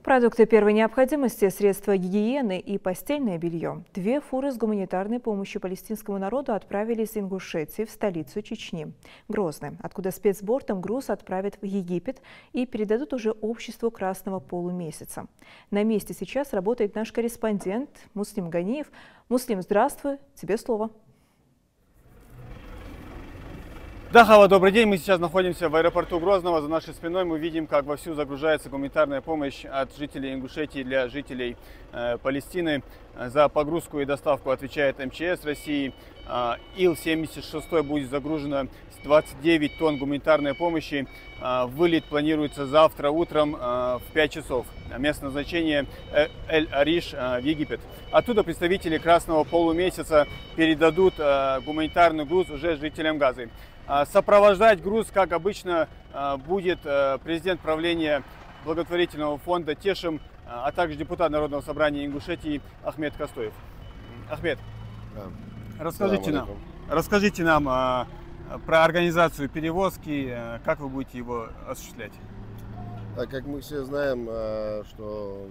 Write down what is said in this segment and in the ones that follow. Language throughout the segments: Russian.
Продукты первой необходимости, средства гигиены и постельное белье. 2 фуры с гуманитарной помощью палестинскому народу отправились из Ингушетии в столицу Чечни, Грозный, откуда спецбортом груз отправят в Египет и передадут уже обществу Красного полумесяца. На месте сейчас работает наш корреспондент Муслим Ганиев. Муслим, здравствуй, тебе слово. Да, Хава, добрый день. Мы сейчас находимся в аэропорту Грозного. За нашей спиной мы видим, как вовсю загружается гуманитарная помощь от жителей Ингушетии для жителей Палестины. За погрузку и доставку отвечает МЧС России. Ил-76 будет загружено с 29 тонн гуманитарной помощи. Вылет планируется завтра утром в 5 часов. Место назначения Эль-Ариш в Египет. Оттуда представители Красного полумесяца передадут гуманитарный груз уже жителям Газы. Сопровождать груз, как обычно, будет президент правления благотворительного фонда «Тешим», а также депутат Народного собрания Ингушетии Ахмед Костоев. Ахмед, расскажите нам про организацию перевозки, как вы будете его осуществлять. Как мы все знаем, что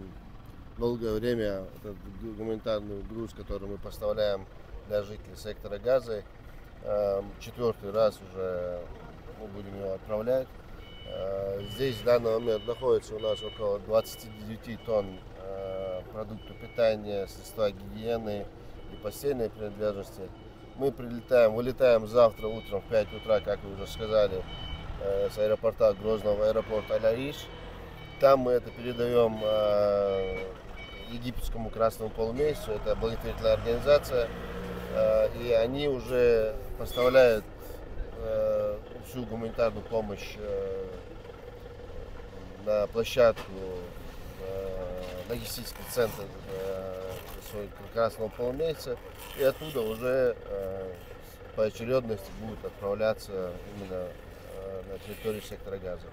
долгое время этот гуманитарный груз, который мы поставляем для жителей сектора Газы, 4-й раз уже мы будем его отправлять. Здесь в данный момент находится у нас около 29 тонн продуктов питания, средства гигиены и постельной принадлежности. Мы вылетаем завтра утром в 5 утра, как вы уже сказали, с аэропорта Грозного в аэропорт Эль-Ариш. Там мы это передаем египетскому Красному полумесяцу, это благотворительная организация. И они уже поставляют всю гуманитарную помощь на площадку, логистический центр Красного полумесяца. И оттуда уже по очередности будут отправляться именно на территорию сектора Газа.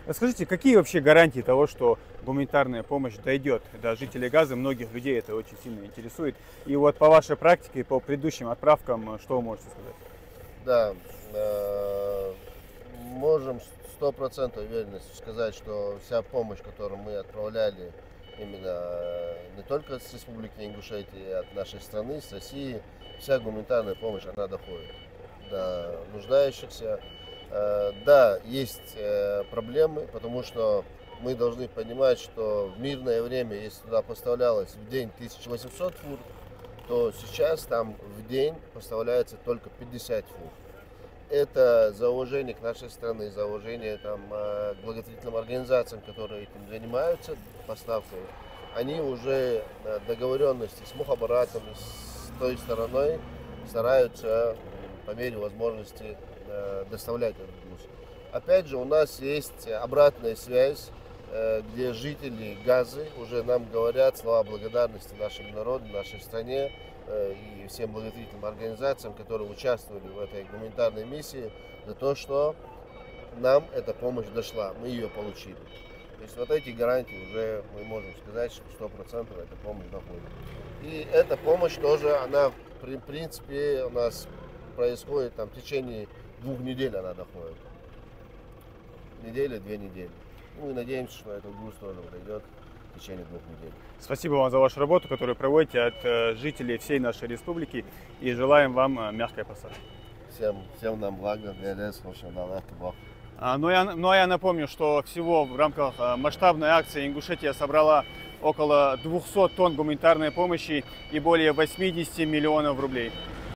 Расскажите, какие вообще гарантии того, что гуманитарная помощь дойдет до жителей Газы? Многих людей это очень сильно интересует. И вот по вашей практике, по предыдущим отправкам, что вы можете сказать? Да, можем 100% уверенностью сказать, что вся помощь, которую мы отправляли именно не только с Республики Ингушетия, от нашей страны, с России, вся гуманитарная помощь, она доходит до нуждающихся. Да, есть проблемы, потому что мы должны понимать, что в мирное время, если туда поставлялось в день 1800 фур, то сейчас там в день поставляется только 50 фур. Это за уважение к нашей стране, за уважение к благотворительным организациям, которые этим занимаются, поставкой. Они уже договоренности с Мухабаратом, с той стороной стараются по мере возможности доставлять этот груз. Опять же, у нас есть обратная связь, где жители Газы уже нам говорят слова благодарности нашему народу, нашей стране и всем благотворительным организациям, которые участвовали в этой гуманитарной миссии, за то, что нам эта помощь дошла, мы ее получили. То есть вот эти гарантии уже мы можем сказать, что 100% эта помощь доходит. И эта помощь тоже, она в принципе у нас происходит там в течение 2 недель, она доходит. Неделя, 2 недели. Ну и надеемся, что этот груз тоже пройдет в течение 2 недель. Спасибо вам за вашу работу, которую проводите от жителей всей нашей республики, и желаем вам мягкой посадки. Всем нам блага, Ну а я напомню, что всего в рамках масштабной акции Ингушетия собрала около 200 тонн гуманитарной помощи и более 80 миллионов рублей.